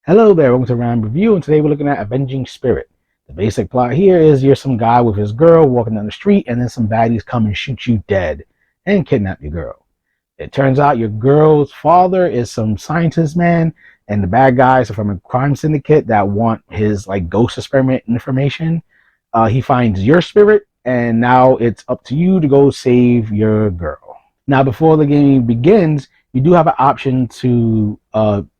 Hello there, welcome to Ramble Review, and today we're looking at Avenging Spirit. The basic plot here is you're some guy with his girl walking down the street, and then some baddies come and shoot you dead and kidnap your girl. It turns out your girl's father is some scientist man, and the bad guys are from a crime syndicate that want his ghost experiment information. He finds your spirit, and now it's up to you to go save your girl. Now, before the game begins, you do have an option to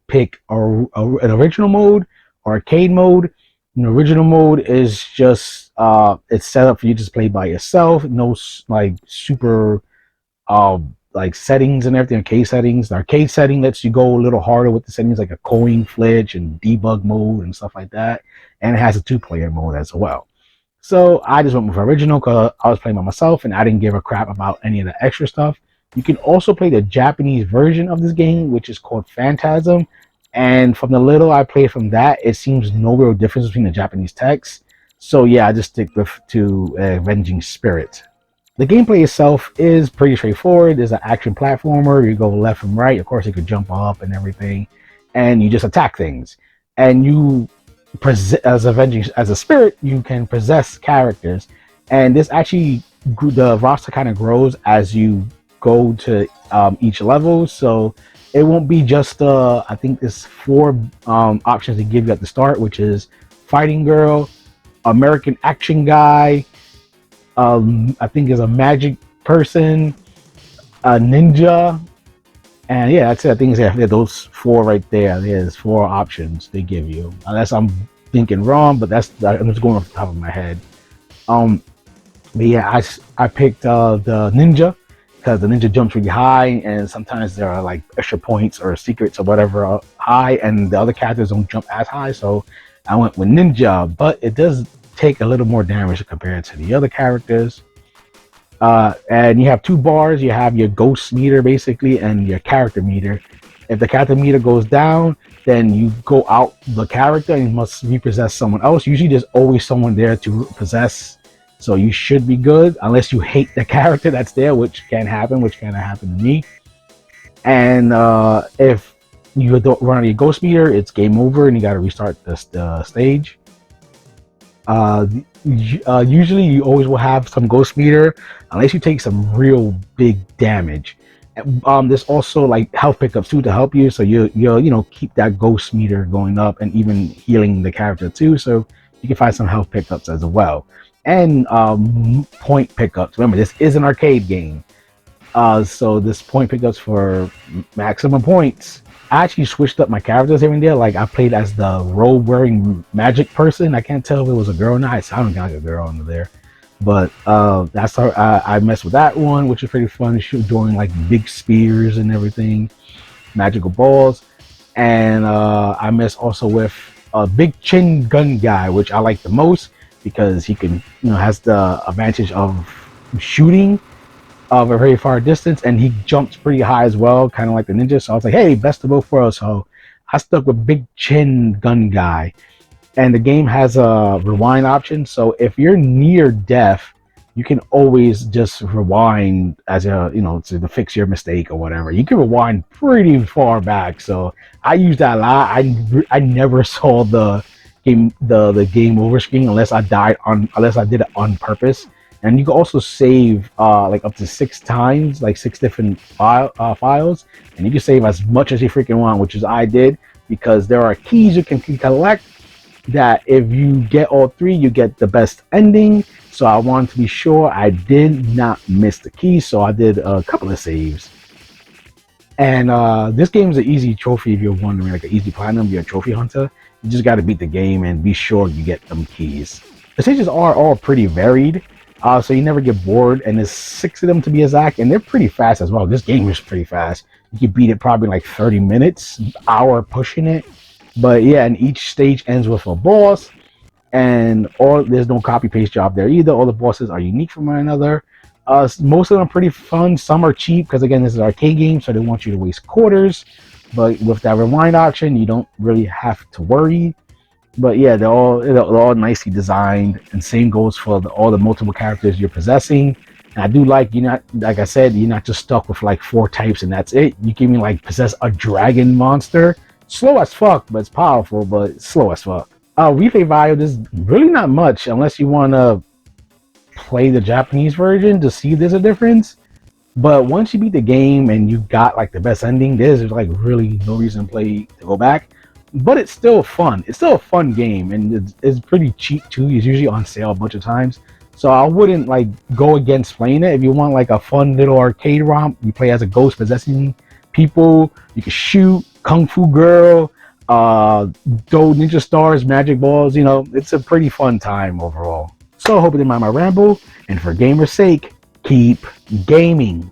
pick an original mode or arcade mode. The original mode is just it's set up for you to just play by yourself. No super settings and everything. Arcade settings. The arcade setting lets you go a little harder with the settings, like a coin flitch and debug mode and stuff like that. And it has a two-player mode as well. So I just went with original because I was playing by myself and I didn't give a crap about any of the extra stuff. You can also play the Japanese version of this game, which is called Phantasm. And from the little I played from that, it seems no real difference between the Japanese text. So yeah, I just stick to Avenging Spirit. The gameplay itself is pretty straightforward. There's an action platformer. You go left and right. Of course, you could jump up and everything. And you just attack things. And you, as a spirit, you can possess characters. And this actually, the roster kind of grows as you go to each level. So it won't be just I think there's four options to give you at the start, which is fighting girl, American action guy, I think is a magic person, a ninja, and yeah, that's it. I think it's those four right there. There's four options they give you, unless I'm thinking wrong, but I'm just going off the top of my head. But yeah, I picked the ninja, because the ninja jumps really high, and sometimes there are like extra points or secrets or whatever high, and the other characters don't jump as high, so I went with ninja. But it does take a little more damage compared to the other characters. And you have two bars. You have your ghost meter basically and your character meter. If the character meter goes down, then you go out the character and you must repossess someone else. Usually there's always someone there to possess, so you should be good, unless you hate the character that's there, which can happen, which kind of happened to me. And if you don't run out of your ghost meter, it's game over and you got to restart the stage. Usually you always will have some ghost meter, unless you take some real big damage. There's also like health pickups too to help you, so you keep that ghost meter going up and even healing the character too, so you can find some health pickups as well. And point pickups. Remember, this is an arcade game, so this point pickups for maximum points. I actually switched up my characters here and there. Like I played as the robe-wearing magic person. I can't tell if it was a girl or not. It sounded like a girl under there, but that's how I messed with that one, which is pretty fun. Doing like big spears and everything, magical balls, and I messed also with a big chin gun guy, which I like the most, because he can, has the advantage of shooting of a very far distance, and he jumps pretty high as well, kind of like the ninja. So I was like, hey, best of both worlds. So I stuck with big chin gun guy. And the game has a rewind option, so if you're near death, you can always just rewind as to fix your mistake or whatever. You can rewind pretty far back, so I use that a lot. I never saw the game over screen unless I did it on purpose. And you can also save like up to 6 times, like 6 different files, and you can save as much as you freaking want, which is I did, because there are keys you can collect that if you get all 3, you get the best ending. So I wanted to be sure I did not miss the key, so I did a couple of saves. And this game is an easy trophy if you're wondering, like an easy platinum, you're a trophy hunter. You just got to beat the game and be sure you get them keys. The stages are all pretty varied, so you never get bored, and there's 6 of them to be exact, and they're pretty fast as well. This game is pretty fast. You can beat it probably like 30 minutes, hour pushing it. But yeah, and each stage ends with a boss, and there's no copy paste job there either. All the bosses are unique from one another. Most of them are pretty fun. Some are cheap because, again, this is an arcade game, so they want you to waste quarters. But with that rewind option, you don't really have to worry. But yeah, they're all nicely designed, and same goes for all the multiple characters you're possessing. And I do like, like I said, you're not just stuck with like 4 types and that's it. You can even like possess a dragon monster, Slow as fuck, but it's powerful, but it's slow as fuck. Replay value, there's really not much unless you want to play the Japanese version to see there's a difference. But once you beat the game and you got like the best ending, there's like really no reason to go back. But it's still fun. It's still a fun game, and it's pretty cheap too. It's usually on sale a bunch of times. So I wouldn't like go against playing it. If you want like a fun little arcade romp, you play as a ghost possessing people. You can shoot Kung Fu Girl, throw ninja stars, magic balls. You know, it's a pretty fun time overall. So I hope you didn't mind my ramble, and for gamer's sake, keep gaming.